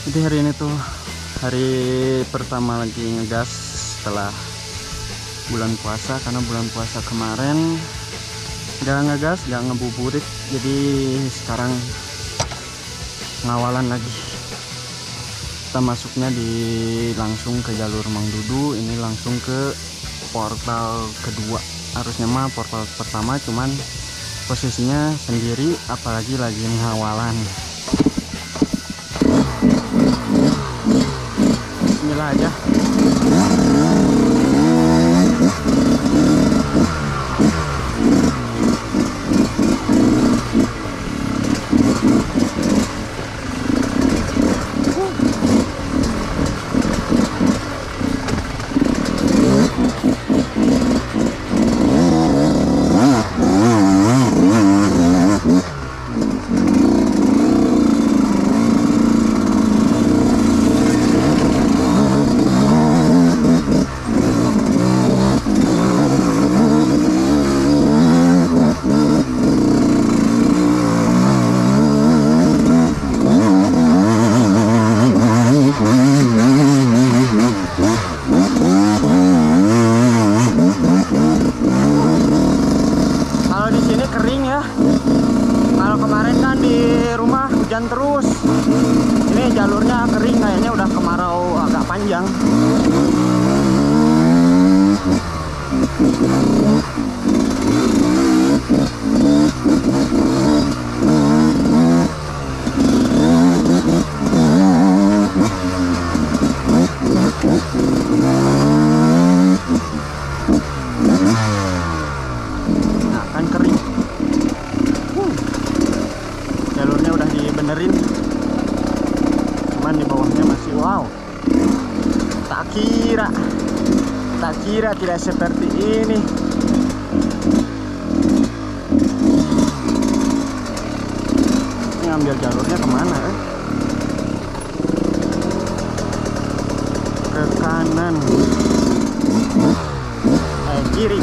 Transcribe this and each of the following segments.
Jadi hari ini tuh hari pertama lagi ngegas setelah bulan puasa, karena bulan puasa kemarin gak ngegas, gak ngebuburit, jadi sekarang ngawalan lagi. Kita masuknya langsung ke jalur Mang Dudu, ini langsung ke portal kedua. Harusnya mah portal pertama, cuman posisinya sendiri, apalagi lagi ngawalan. Bismillah aja. Terus ini jalurnya kering, kayaknya udah kemarau agak panjang. Nah kan kering, jalurnya udah dibenerin, cuman di bawahnya masih wow. Tak kira tidak seperti ini. Ini ambil jalurnya kemana? Ke kanan, kiri.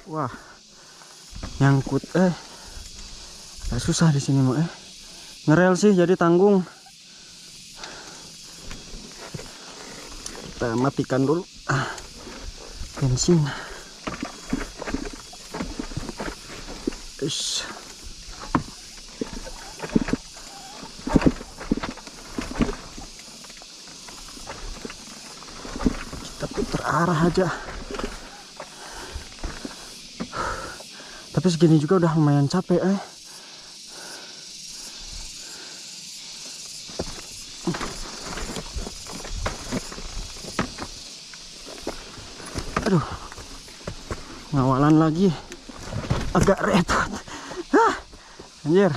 Wah, nyangkut susah di sini mah ngerel sih, jadi tanggung. Kita matikan dulu bensin. Kita putar arah aja. Tapi segini juga udah lumayan capek Aduh, ngawalan lagi agak repot. Anjir.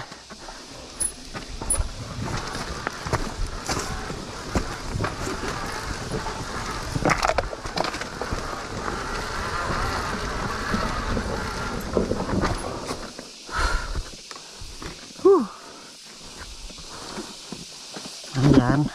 Lumayan.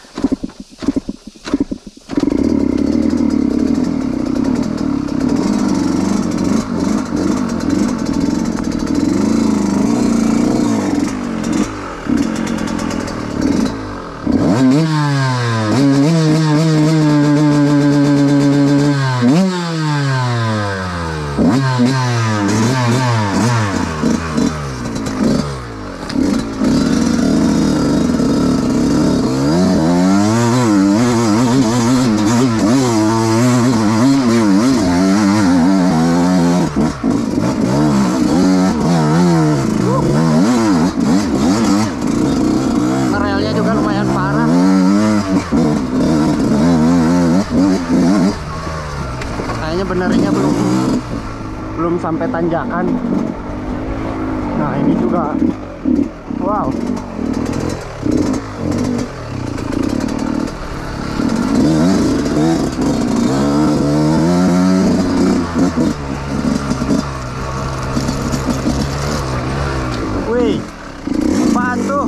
Kayaknya benernya belum sampai tanjakan. Nah ini juga, wow. Wih, apaan tuh?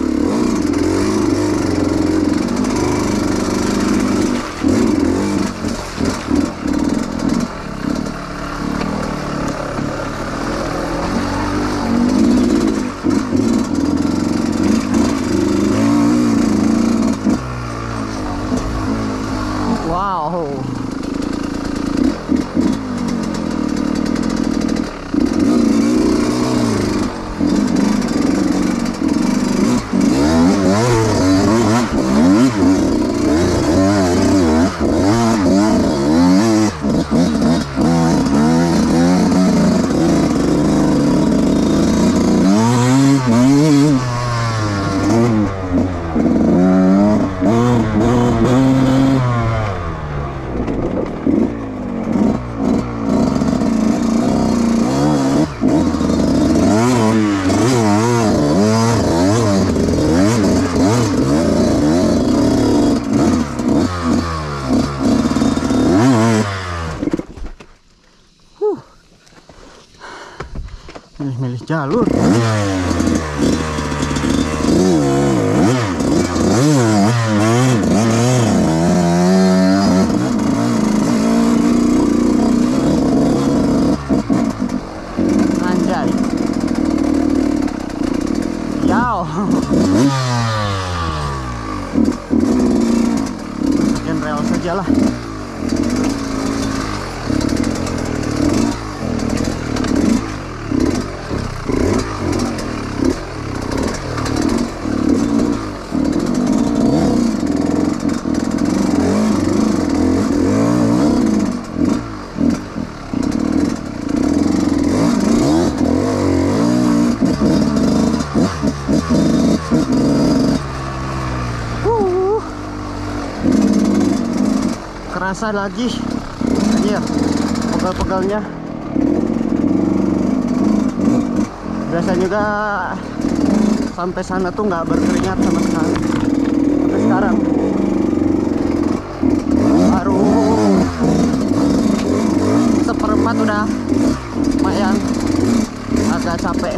Wow. Milih-milih jalur. Anjay. Yao. Masukin rel saja lah. Kerasa lagi, anjir, pegal-pegalnya. Biasanya juga sampai sana tuh nggak berkeringat sama sekali. Tapi sekarang baru seperempat udah lumayan agak capek.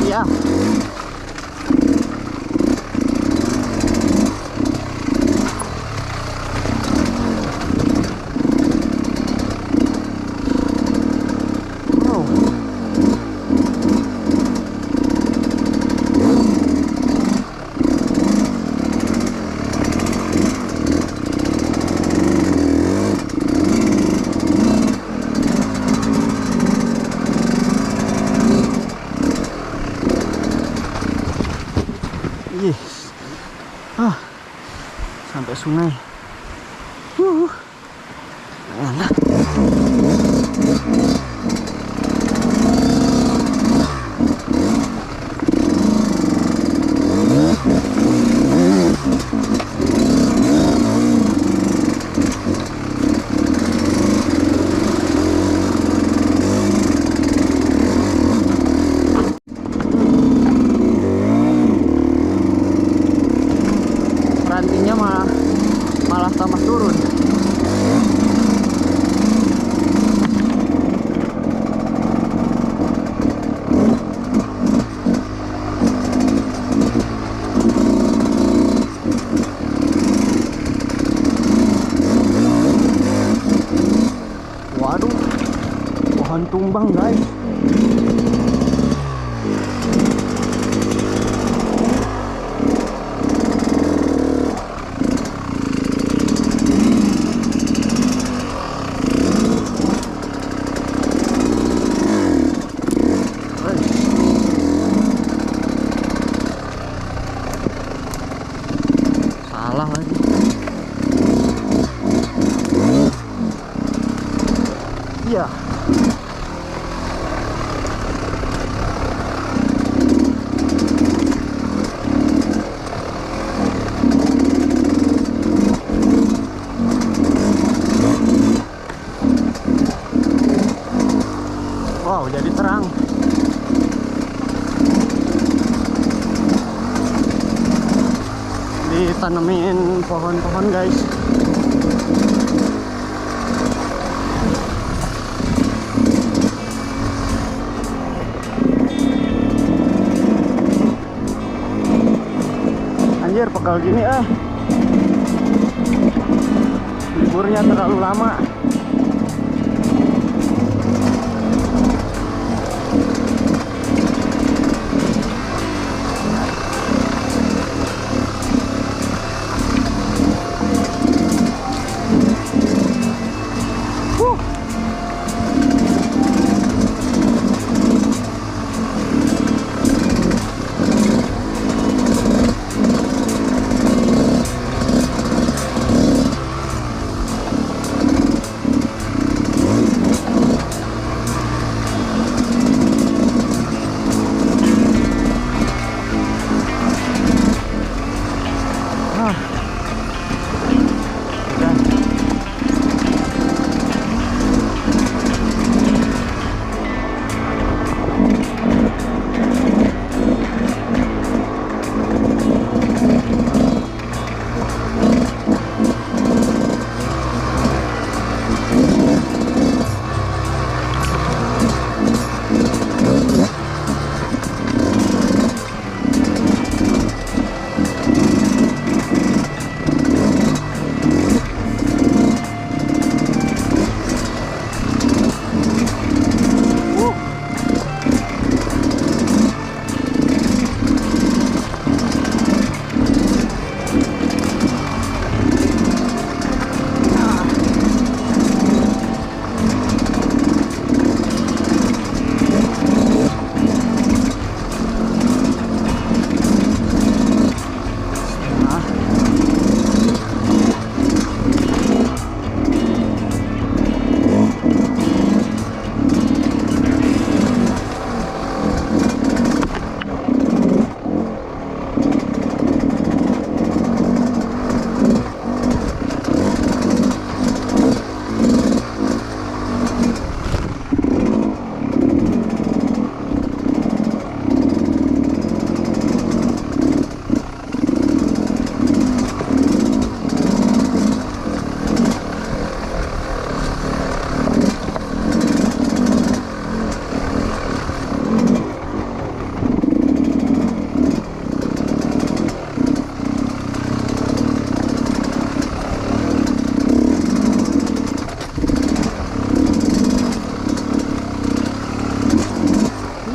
Iya. Yes. Sampai sungai. Enak. Rantingnya malah tambah turun. Waduh, pohon tumbang guys. Salah lagi. Iya. tanemin pohon-pohon guys. Anjir, pegal gini liburnya terlalu lama.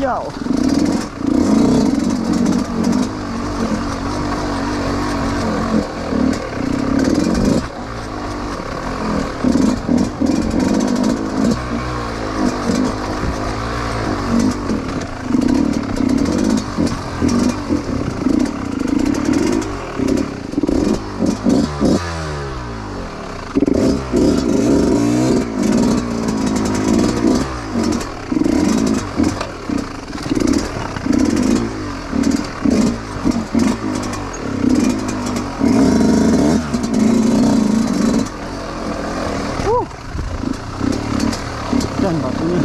Yo. Dan batunya.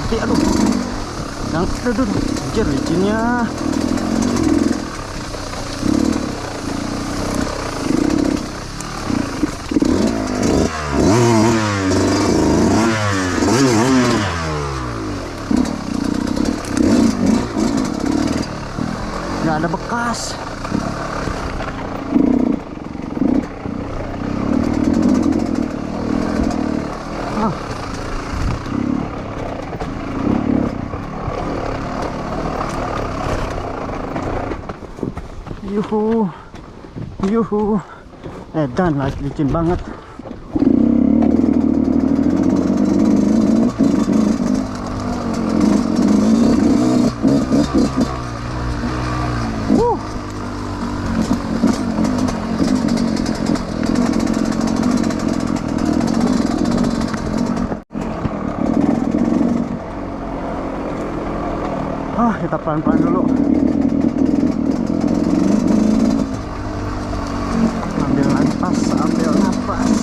hati-hati, aduh. Aduh, anjir licinnya. Nggak ada bekas. Yuhu, yuhu, edan lagi licin banget. Kita pelan-pelan dulu. Ambil nafas, ambil nafas.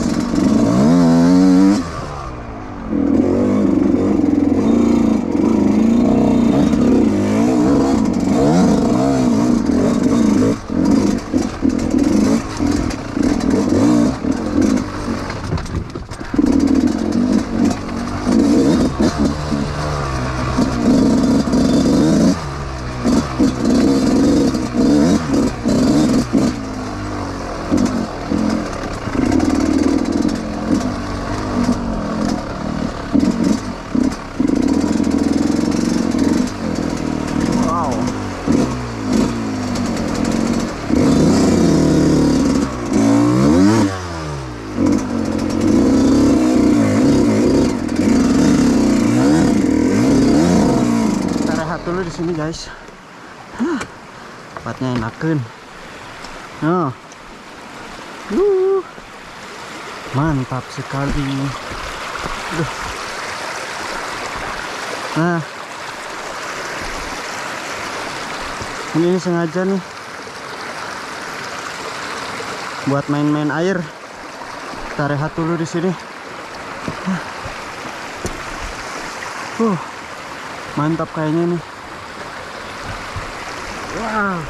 Dulu di sini guys, tempatnya enakan. Mantap sekali. Aduh. Nah, ini sengaja nih buat main-main air. Kita rehat dulu di sini. Mantap kayaknya nih. Wow,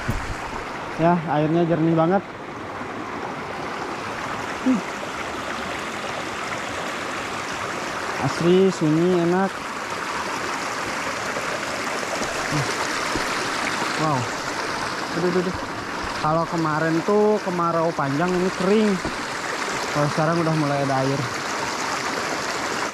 ya airnya jernih banget. Asri, sunyi, enak. Wow, aduh. Kalau kemarin tuh kemarau panjang ini kering. Kalau sekarang udah mulai ada air.